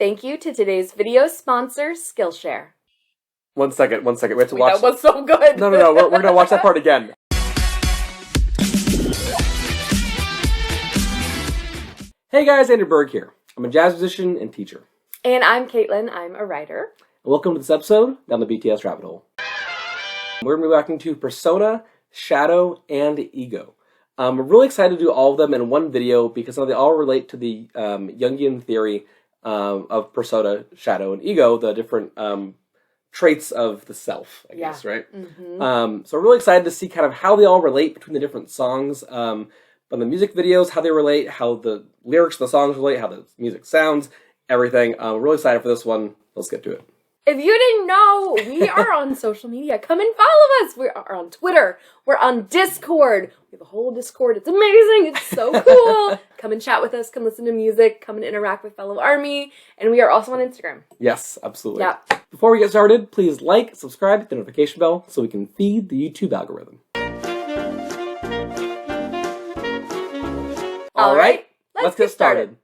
thank you to today's video sponsor, Skillshare. One second. We have to watch. That was so good. No. We're going to watch that part again. Hey guys, Andrew Berg here. I'm a jazz musician and teacher. And I'm Caitlin. I'm a writer. Welcome to this episode, Down the BTS Rabbit Hole. We're going to be walking to Persona, Shadow, and Ego. I'm really excited to do all of them in one video because they all relate to the Jungian theory of Persona, Shadow, and Ego, the different traits of the self, I guess, right? Mm-hmm. So I'm really excited to see kind of how they all relate between the different songs. From the music videos, how they relate, how the lyrics of the songs relate, how the music sounds, everything. I'm really excited for this one. Let's get to it. If you didn't know, we are on social media. Come and follow us. We are on Twitter. We're on Discord. We have a whole Discord. It's amazing. It's so cool. Come and chat with us. Come listen to music. Come and interact with fellow ARMY. And we are also on Instagram. Yes, absolutely. Yeah. Before we get started, please like, subscribe, hit the notification bell so we can feed the YouTube algorithm. All right, let's get started.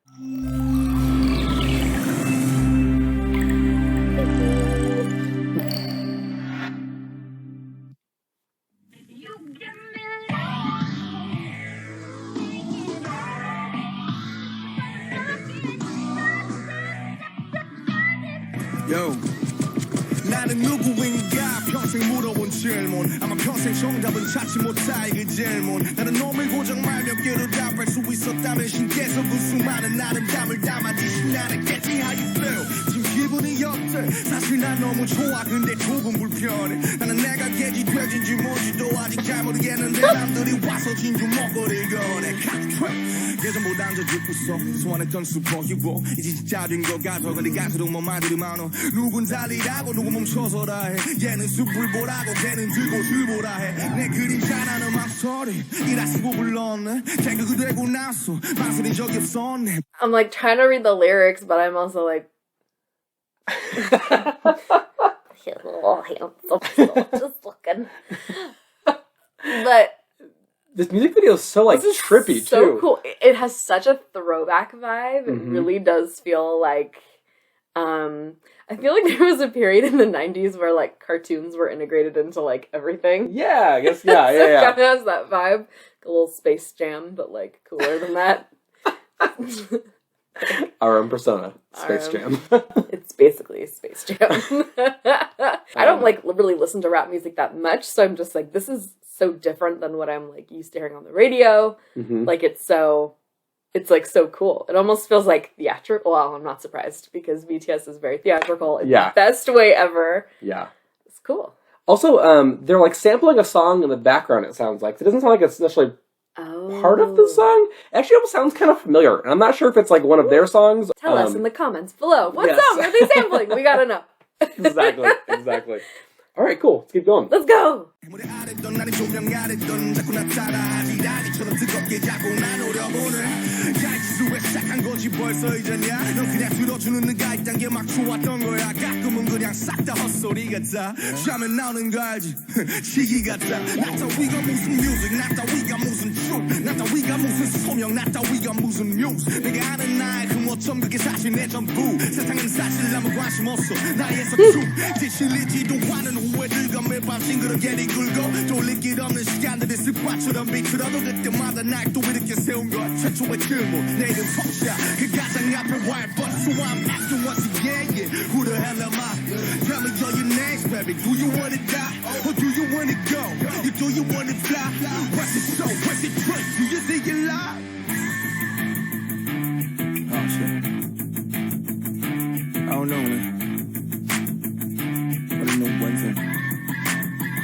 Yo. 나는 누구인가 평생 물어본 질문 아마 평생 정답은 찾지 못할 그 질문 나는 놈을 고정 말 몇 개로 답할 수 있었다면 신께서 그 수많은 아름다움을 담아주신 나는 겠지 how you feel 지금 기분이 어때 사실 난 너무 좋아 근데 조금 불편해 나는 내가 객이 되진지 뭔지도 아직 잘 모르겠는데 남들이 와서 진주 먹거리 거네 예전보다 더 듣고서 소원했던 슈퍼히로 이제 진짜 된 것 같아 근데 갈수록 뭐 말들이 많어 누군 달리라고 누군 멈춰서라 해 얘는 숲을 보라고 걔는 들곳을 보라 해내 그림자라는 막소리 이라 쓰고 불렀네 태극이 되고 나서 망설인 적이 없었네 I'm like trying to read the lyrics, but I'm also like just looking. But this music video is so trippy so too. Cool. It has such a throwback vibe. It really does feel like I feel like there was a period in the 90s where like cartoons were integrated into like everything. Yeah, I guess yeah. It kind of has that vibe. A little Space Jam, but like cooler than that. Our own Persona, Space Jam. It's basically Space Jam. I don't like really listen to rap music that much, so I'm just like, this is so different than what I'm like used to hearing on the radio. Mm-hmm. Like it's like so cool. It almost feels like theatrical. Well, I'm not surprised because BTS is very theatrical in the best way ever. Yeah. It's cool. Also, they're like sampling a song in the background, it sounds like. It doesn't sound like it's necessarily part of the song. Actually, it almost sounds kind of familiar. And I'm not sure if it's like one of their songs. Tell us in the comments below. What song are they sampling? We gotta know. Exactly. All right, cool. Let's keep going. Let's go. 시작한 거지 벌써 이제냐 넌 그냥 들어주는 네가 있단 게 막 좋았던 거야 가끔은 그냥 싹 다 헛소리 같아 잠에 나오는 거 알지 시기 같아 나 따위가 무슨 뮤직 나 따위가 무슨 춤 나 따위가 무슨 소명 나 따위가 무슨 뮤즈 내가 아는 나의 그 모점 그게 사실 내 전부 세상은 사실 아무 관심 없어 나의 서춤 지실리지도 않은 후회들과 매일 밤 싱그럽게 뒤굴고 돌릴 길 없는 시간들이 습관처럼 비틀어도 그때마다 날 또 이렇게 세운 것 최초의 질문 내 이름 펑샤 그 가장 앞에 wild but so I'm acting once again yeah who the hell am I tell me all your names baby do you wanna die or do you wanna go you do you wanna fly what's the show what's the trick do you think you're live oh shit I don't know man I don't know one thing.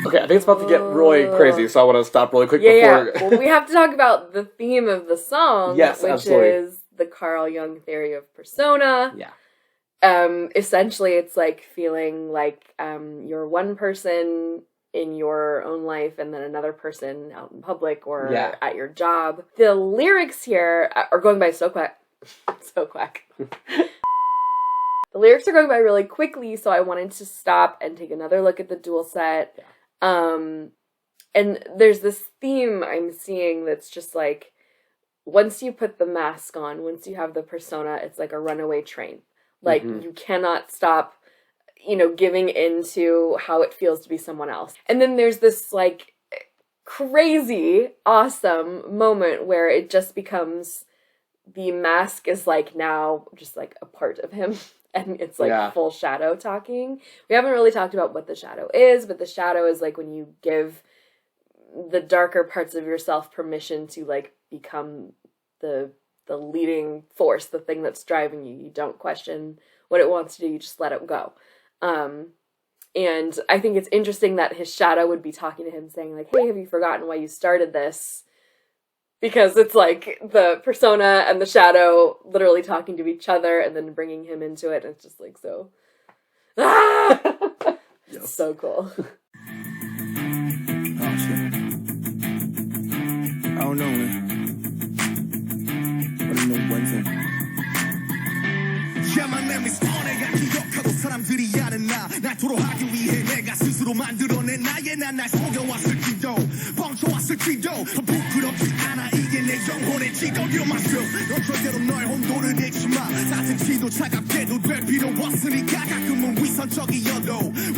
Okay, I think it's about to get really crazy, so I want to stop really quick before... Yeah. Well, we have to talk about the theme of the song, which absolutely. is the Carl Jung theory of persona. Yeah. Essentially, it's like feeling like you're one person in your own life and then another person out in public or at your job. The lyrics here are going by so quick. So quick. The lyrics are going by really quickly, so I wanted to stop and take another look at the dual set. Yeah. And there's this theme I'm seeing that's just like, once you put the mask on, once you have the persona, it's like a runaway train. Like, you cannot stop, giving into how it feels to be someone else. And then there's this, like, crazy, awesome moment where it just becomes, the mask is, like, now just, like, a part of him. And it's, like, full shadow talking. We haven't really talked about what the shadow is, but the shadow is, like, when you give the darker parts of yourself permission to, like, become the leading force, the thing that's driving you. You don't question what it wants to do, you just let it go. And I think it's interesting that his shadow would be talking to him saying, like, hey, have you forgotten why you started this? Because it's like the persona and the shadow literally talking to each other and then bringing him into it. And it's just like so... It's so cool. Oh, shit. I don't know, man. But I know one thing. Yeah, my name is 내가 기억하고 사람들이 아는 날 토로하기 위해 내가 스스로 만들어낸 나의 날 속여왔을지도 뻥쳐왔을지도 부끄럽지 않아 이게 내 영혼의 지도 You're myself 넌 절대로 너의 혼돈을 잃지 마 따뜻히도 차갑게도 될 필요 없으니까 가끔은 위선적이어도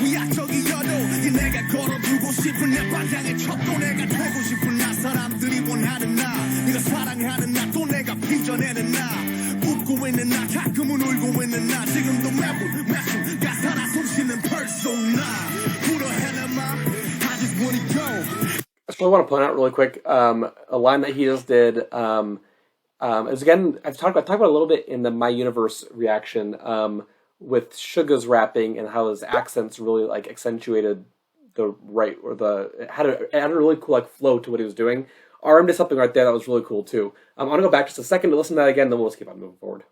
위약적이어도 이 내가 걸어두고 싶은 내 방향의 척도 내가 되고 싶은 나 사람들이 원하는 나 네가 사랑하는 나 또 내가 빚어내는 나 웃고 있는 나 가끔은 울고 있는 나 지금도 매순 가사나 숨쉬는 persona Who the hell am I? I just wanna go I just want to point out really quick a line that he just did is again I've talked about it a little bit in the My Universe reaction with Suga's rapping and how his accents really like accentuated the right or it had a really cool like flow to what he was doing. RM did something right there that was really cool too. I'm gonna go back just a second to listen to that again, then we'll just keep on moving forward.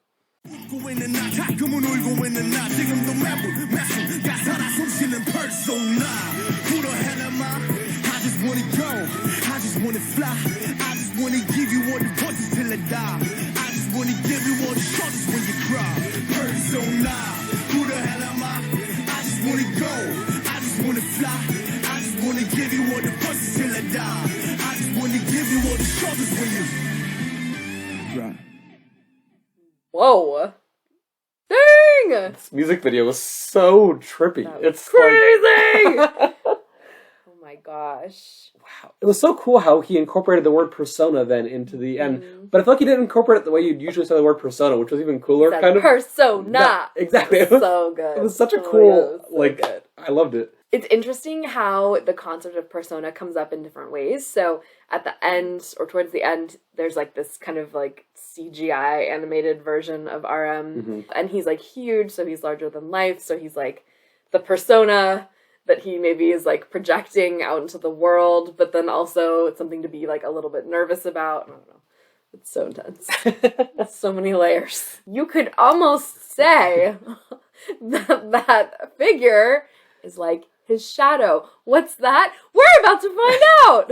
Whoa. Dang! This music video was so trippy. It's crazy! Like... Oh my gosh. Wow. It was so cool how he incorporated the word persona then into the end. But I feel like he didn't incorporate it the way you'd usually say the word persona, which was even cooler. Kind of persona! Yeah, exactly. It was so good. It was such a cool, good. I loved it. It's interesting how the concept of persona comes up in different ways. So at the end, or towards the end, there's like this kind of like CGI animated version of RM. And he's like huge, so he's larger than life. So he's like the persona that he maybe is like projecting out into the world, but then also it's something to be like a little bit nervous about. I don't know. It's so intense. So many layers. You could almost say that figure is like his shadow. What's that? We're about to find out!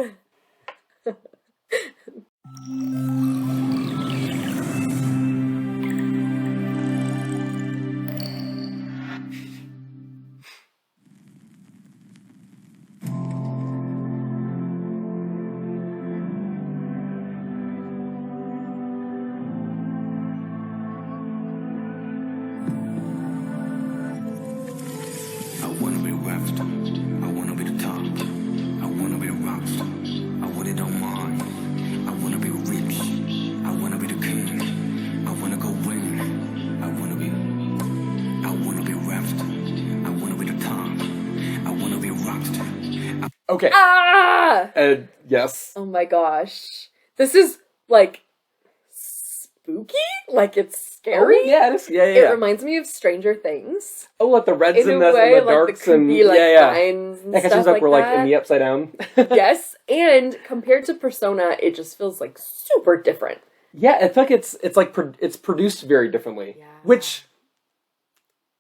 Okay. Ah! Yes. Oh my gosh. This is, like, spooky? Like, it's scary? Oh, yeah, it is. Yeah. It reminds me of Stranger Things. Oh, like the reds and the darks the creepy, and... like, yeah. lines and stuff stuff like we're, like, in the Upside Down. Yes, and compared to Persona, it just feels, like, super different. Yeah, I feel like it's produced very differently. Yeah. Which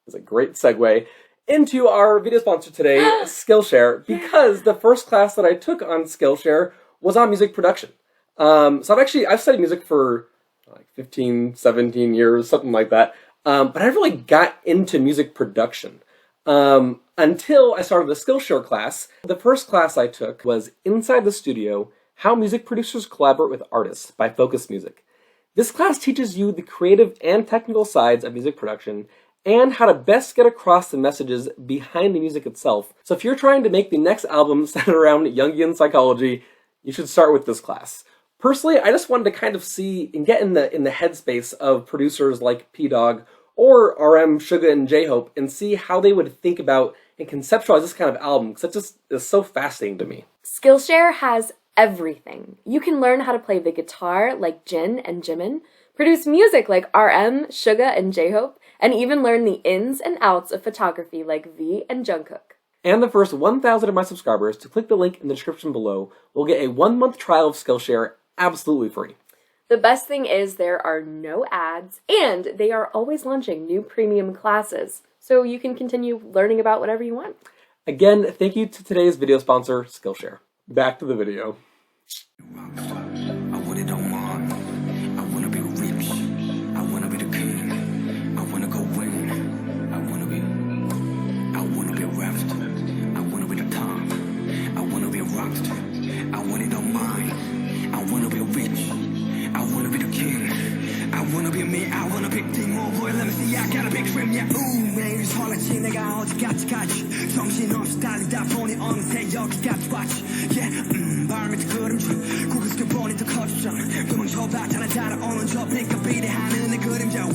is a great segue into our video sponsor today, Skillshare, because the first class that I took on Skillshare was on music production. So I've studied music for like 15, 17 years, something like that. But I really got into music production until I started the Skillshare class. The first class I took was Inside the Studio, How Music Producers Collaborate with Artists by Focus Music. This class teaches you the creative and technical sides of music production and how to best get across the messages behind the music itself. So if you're trying to make the next album centered around Jungian psychology, you should start with this class. Personally, I just wanted to kind of see and get in the headspace of producers like P-Dog or RM, Suga, and J-Hope and see how they would think about and conceptualize this kind of album, because it just is so fascinating to me. Skillshare has everything. You can learn how to play the guitar like Jin and Jimin, produce music like RM, Suga, and J-Hope, and even learn the ins and outs of photography like V and Jungkook. And the first 1,000 of my subscribers to click the link in the description below will get a 1-month trial of Skillshare absolutely free. The best thing is there are no ads, and they are always launching new premium classes, so you can continue learning about whatever you want. Again, thank you to today's video sponsor, Skillshare. Back to the video. I want it on mine. I wanna be rich. I wanna be the king. I wanna go win. I wanna be a rap star. I wanna be the top. I wanna be a rock star. I want it on mine. I wanna be rich. I wanna be the king. I wanna be me. I wanna be king. Oh boy, let me see. I got a big dream. Yeah. Ooh, 매일 설레지 내가 어디까지 정신없이 달리다 보니 어느새 여기까지 왔지. Yeah. 발밑에 그림자 고개 숙여 보니 더 커졌잖아. 도망쳐봐 하나 따라오는 저 빛과 비례하는 내 그림자.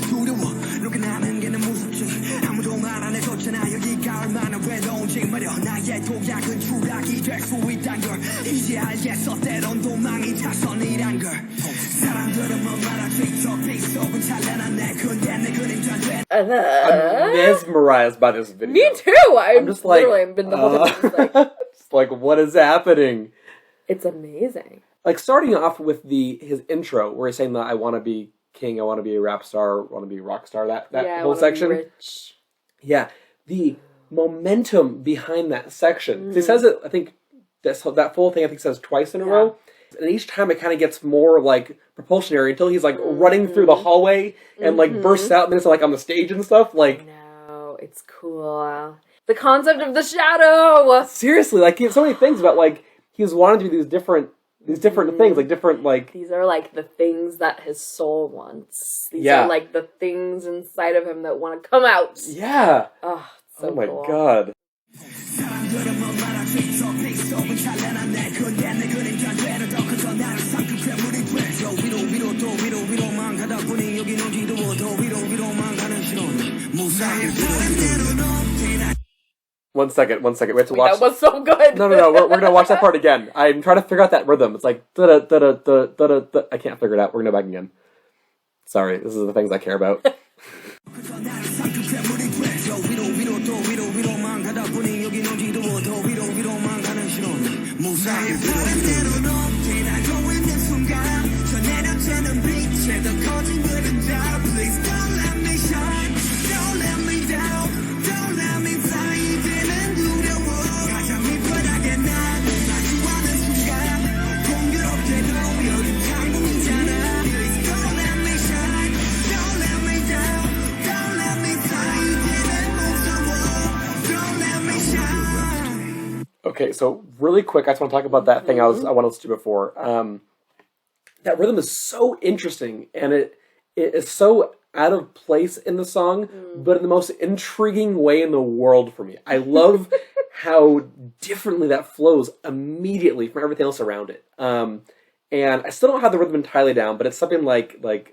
두려워 로그나는 게 너무 무섭지. 아무도 말 안 해줬잖아. 여기가 얼마나 외로운지 말여. 나의 도약은 추락이 될 수 있단 걸 이제 알겠어. 때론 도망이 타선이란 걸. 사람들은 뭐 말하지. 저 빛속은 찬란한 내 근데 내 그림자 돼. I'm mesmerized by this video. Me too! I'm just like, literally been the whole time just like... just like, what is happening? It's amazing. Like, starting off with his intro, where he's saying that I want to be king, I want to be a rap star, I want to be a rock star, that whole section. Rich. Yeah, the momentum behind that section. He says it, I think, that full thing, I think, says twice in a row. And each time it kind of gets more, like, propulsionary until he's, like, running through the hallway and, like, bursts out and then it's, like, on the stage and stuff. Like, No, it's cool. The concept of the shadow! seriously, like, he has so many things about, like, he's wanting to do these different things, like, different, like... These are, like, the things that his soul wants. These Yeah. are, like, the things inside of him that want to come out. Yeah. Oh, so Oh my cool. god. One second. We have to watch. That was so good. No. We're gonna watch that part again. I'm trying to figure out that rhythm. It's like da da da da da da da. I can't figure it out. We're gonna go back again. Sorry, this is the things I care about. Okay, so really quick, I just want to talk about that thing I wanted to listen to before. That rhythm is so interesting, and it is so out of place in the song, but in the most intriguing way in the world for me. I love how differently that flows immediately from everything else around it. And I still don't have the rhythm entirely down, but it's something like da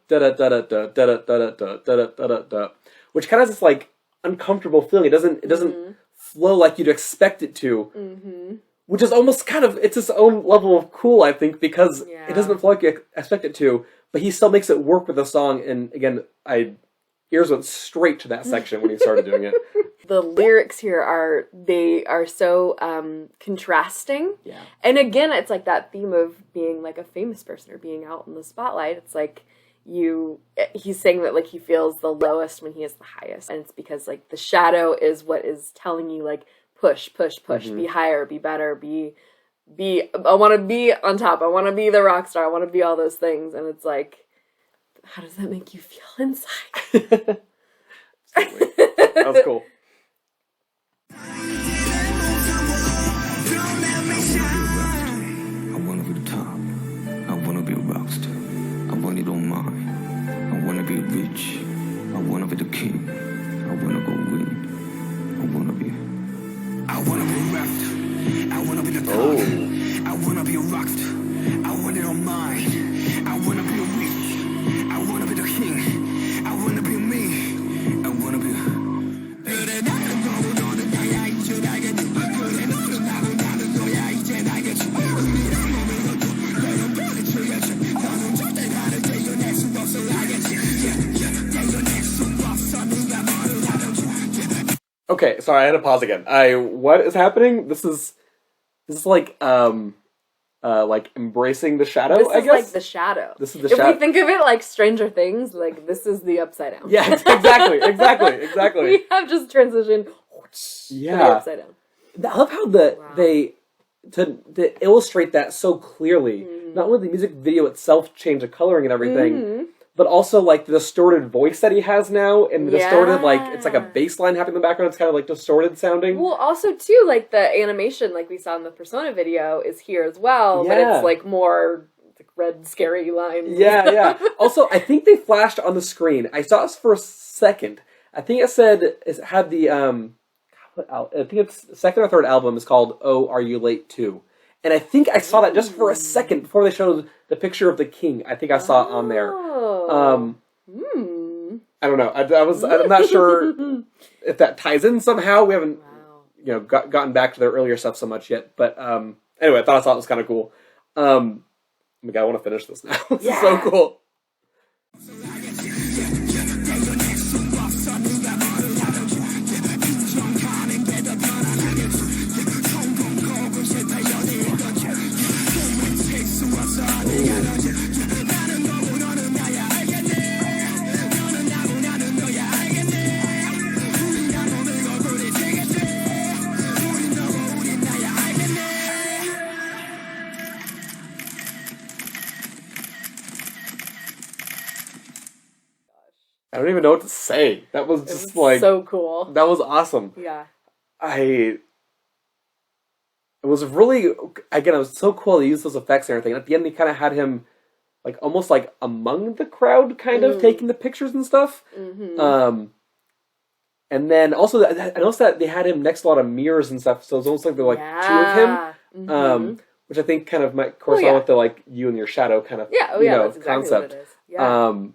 da da da da da da da da da da da, which kind of has this like uncomfortable feeling. It doesn't flow like you'd expect it to, which is almost kind of, it's its own level of cool, I think, because it doesn't flow like you expect it to, but he still makes it work with the song. And again, ears went straight to that section when he started doing it. The lyrics here are so contrasting. Yeah. And again, it's like that theme of being like a famous person or being out in the spotlight. It's like he's saying that like he feels the lowest when he is the highest. And it's because like the shadow is what is telling you like push, be higher, be better, I want to be on top. I want to be the rock star. I want to be all those things. And it's like, how does that make you feel inside? That was cool. I wanna be the top. I wanna be a rock star. I want it on mine. I wanna be rich. I be the king. I wanna go win. I wanna be rapped. I wanna be the thug. I wanna be rocked. I want it on mine. I wanna be rich. I wanna be the king. I wanna be me. I wanna be. 그래 나는 너무 너는 나야 이제 알겠니. 그래 너는 나는 너야 이제 알겠지. 우리의 몸을 넣고 내가 부딪혀야지. 너는 절대 나를 대견할 수 없어 알겠지. 대견할 수 없어 누가 너를 알아줘. Okay, sorry, I had to pause again. What is happening? This is like embracing the shadow, This I is guess? like the shadow. This is the shadow. shadow. If we think of it like Stranger Things, like this is the upside down. Yeah, exactly. We have just transitioned to the upside down. I love how they to illustrate that so clearly. Not only the music video itself changed the coloring and everything, but also like the distorted voice that he has now, and the distorted it's like a bass line happening in the background. It's kind of like distorted sounding. Well, also too, like the animation, like we saw in the Persona video, is here as well, but it's like more like red, scary lines. Yeah. Also, I think they flashed on the screen. I saw this for a second. I think it had the I think it's the second or third album is called "Oh, Are You Late Too?" And I think I saw that just for a second before they showed the picture of the king. I think I saw it on there. I don't know. I'm not sure if that ties in somehow. We haven't, gotten back to their earlier stuff so much yet. But anyway, I thought it was kind of cool. Oh my god, I want to finish this now. This is so cool. I don't even know what to say. That was just so cool. That was awesome. Yeah. It was really, again, it was so cool to use those effects and everything. And at the end, they kind of had him almost among the crowd, kind of taking the pictures and stuff. And then also, I noticed that they had him next to a lot of mirrors and stuff, so it was almost like there were two of him. Which I think kind of might correspond with the you and your shadow kind of that's exactly concept. What it is. Yeah.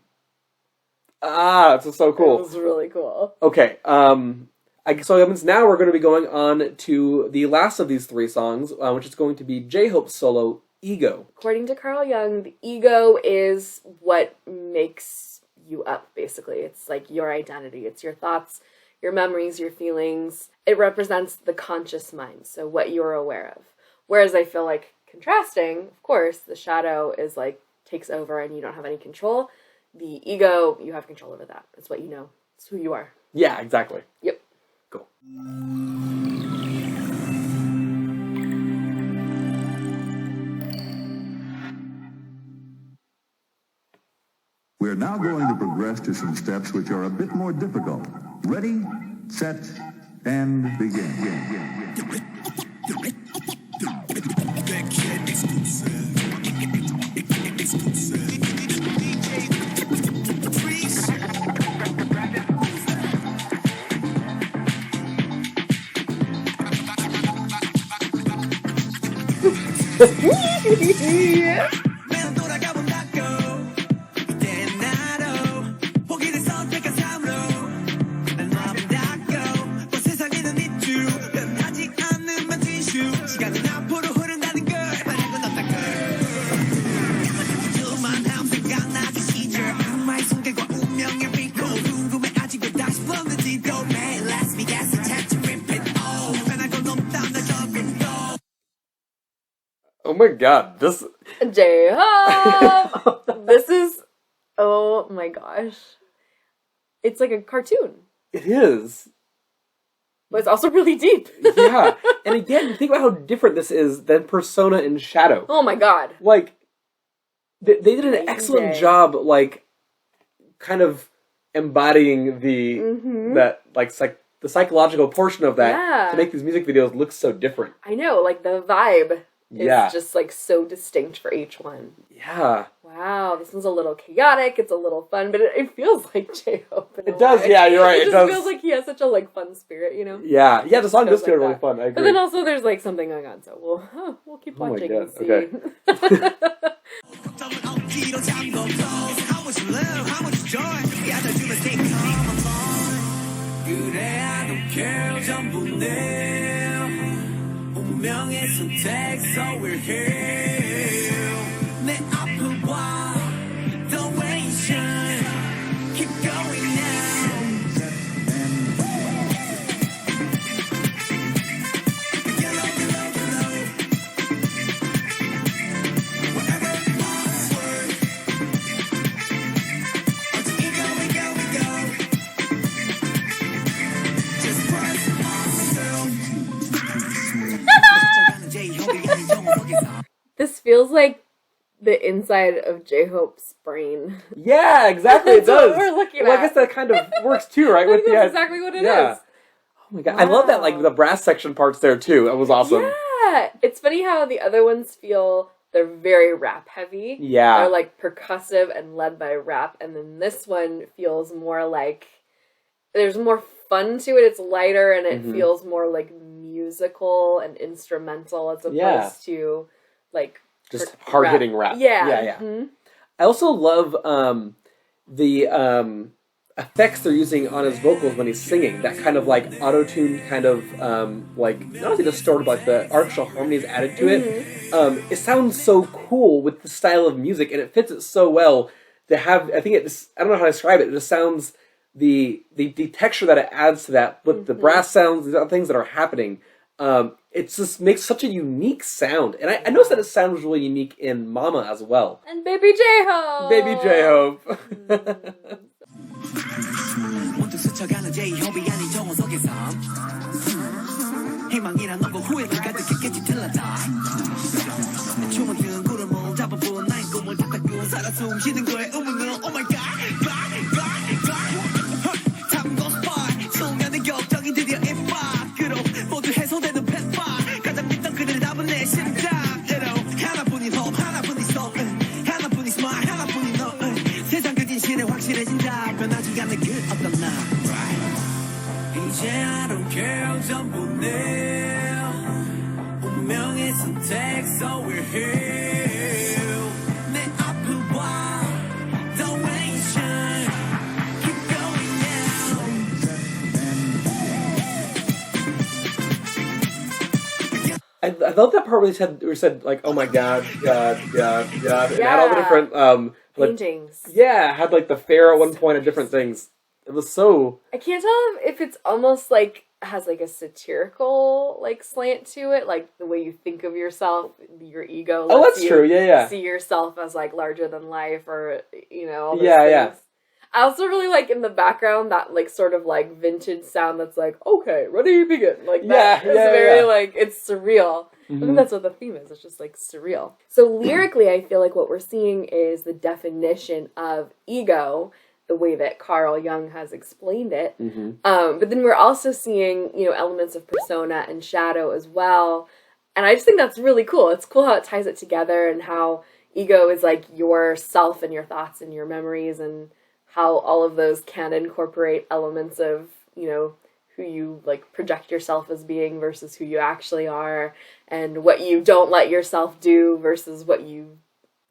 It's so cool. It was really cool. Okay, so now we're going to be going on to the last of these three songs, which is going to be J-Hope's solo, Ego. According to Carl Jung, the ego is what makes you up, basically. It's like your identity. It's your thoughts, your memories, your feelings. It represents the conscious mind, so what you're aware of. Whereas I feel like contrasting, of course, the shadow is takes over and you don't have any control. The ego, you have control over that. It's what you know. It's who you are. Yeah, exactly. Yep. Cool. We're now going to progress to some steps which are a bit more difficult. Ready, set, and begin. Oh my god, this... J-Hope! This is... Oh my gosh. It's like a cartoon. It is. But it's also really deep. Yeah. And again, think about how different this is than Persona and Shadow. Oh my god. They did an excellent job, kind of embodying the psychological portion of that to make these music videos look so different. I know, the vibe Yeah. is just like so distinct for each one. Yeah. Wow, this one's a little chaotic, it's a little fun, but it feels like J-Hope in a It does, way. yeah, you're right, It it just does. feels like he has such a like fun spirit, you know? Yeah, the song does feels feel like really that. fun, I agree. But then also there's like something going on, so we'll keep Oh my watching God, and see. okay. This feels like the inside of J-Hope's brain. Yeah, exactly, it That's what does. we're looking Well, I at. guess that kind of works too, right? I think the that's exactly what it is. Oh my God, I love that, like, Wow. the brass section parts there too. That was awesome. Yeah, it's funny how the other ones feel they're very rap heavy. Yeah. They're like percussive and led by rap, and then this one feels more like there's more fun to it. It's lighter and it feels more like musical and instrumental as opposed to like Just hard-hitting rap. Yeah. I also love the effects they're using on his vocals when he's singing. That kind of like auto-tune kind of like not only distorted, but like the artificial harmonies added to it. It sounds so cool with the style of music, and it fits it so well to have. I think I don't know how to describe it. It just sounds the texture that it adds to that with the brass sounds, the other things that are happening. It just makes such a unique sound, and I noticed that it sounds really unique in Mama as well. And Baby J-Hope! Baby J-Hope. I love that part where they said like, oh my God, God, God, God. And it had all the different paintings. Had like the fair at one point and different things. It was so. I can't tell if it's almost like has like a satirical like slant to it, like the way you think of yourself, your ego. Oh, that's true. Yeah. See yourself as like larger than life, or all those Yeah. things. I also really like in the background that like sort of like vintage sound that's like, okay, ready, begin. Like that is very like, it's surreal. I think that's what the theme is. It's just like surreal. So lyrically, I feel like what we're seeing is the definition of ego, the way that Carl Jung has explained it. But then we're also seeing, elements of persona and shadow as well. And I just think that's really cool. It's cool how it ties it together and how ego is like your self and your thoughts and your memories, and how all of those can incorporate elements of, who you like project yourself as being versus who you actually are, and what you don't let yourself do versus what you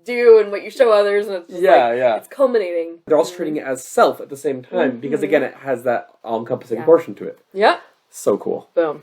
do and what you show others. And it's just it's culminating. They're also treating it as self at the same time because again, it has that all-encompassing portion to it. Yeah. So cool. Boom.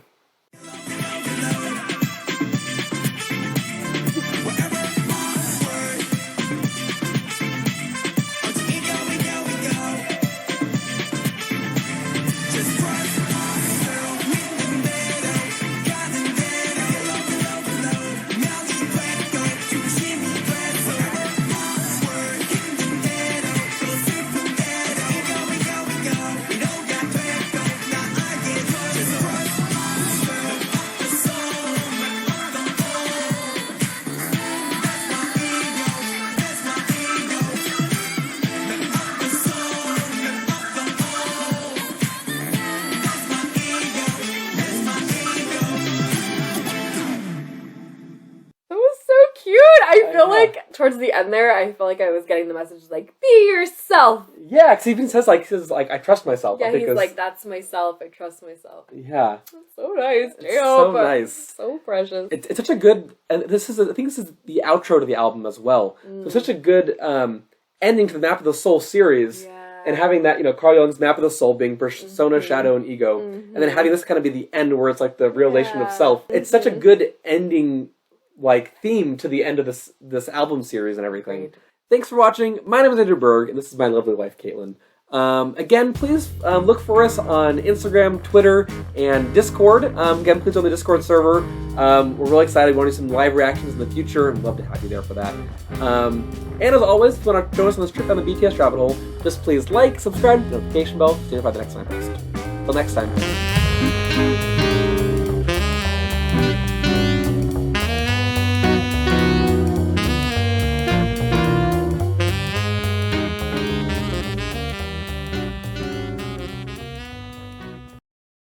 towards the end there, I feel like I was getting the message like, be yourself. Yeah, because he even says like, I trust myself. Yeah, he's like, that's myself. I trust myself. Yeah, that's so nice. It's so nice. So precious. It's such a good. And I think this is the outro to the album as well. So it's such a good ending to the Map of the Soul series. Yeah. And having that, Carl Jung's Map of the Soul being persona, shadow, and ego. And then having this kind of be the end where it's like the realization of self. It's such a good ending, like, theme to the end of this album series and everything. Great. Thanks for watching. My name is Andrew Berg, and this is my lovely wife, Caitlin. Again, please look for us on Instagram, Twitter, and Discord. Again, please join the Discord server. We're really excited. We want to do some live reactions in the future, and we'd love to have you there for that. And as always, if you want to join us on this trip down the BTS rabbit hole, just please like, subscribe, notification bell, to notify the next time I post. Until next time.